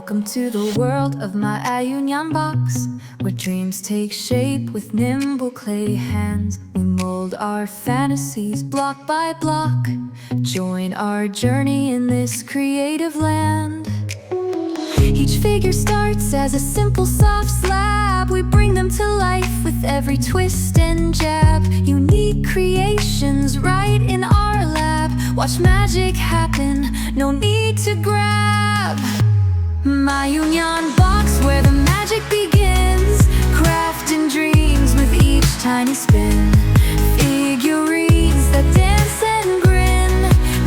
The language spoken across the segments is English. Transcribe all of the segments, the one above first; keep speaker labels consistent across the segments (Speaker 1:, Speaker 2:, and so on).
Speaker 1: Welcome to the world of Maaiyu Nyanbox, where dreams take shape with nimble clay hands. We mold our fantasies block by block. Join our journey in this creative land. Each figure starts as a simple soft slab. We bring them to life with every twist and jab. Unique creations right in our lab. Watch magic happen, no need to grab. Maaiyu Nyanbox, where the magic begins. Crafting dreams with each tiny spin. Figurines that dance and grin.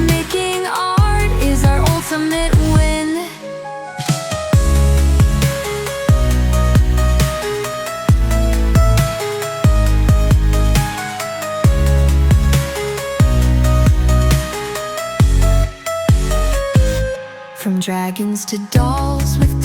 Speaker 1: Making art is our ultimate win. From dragons to dolls with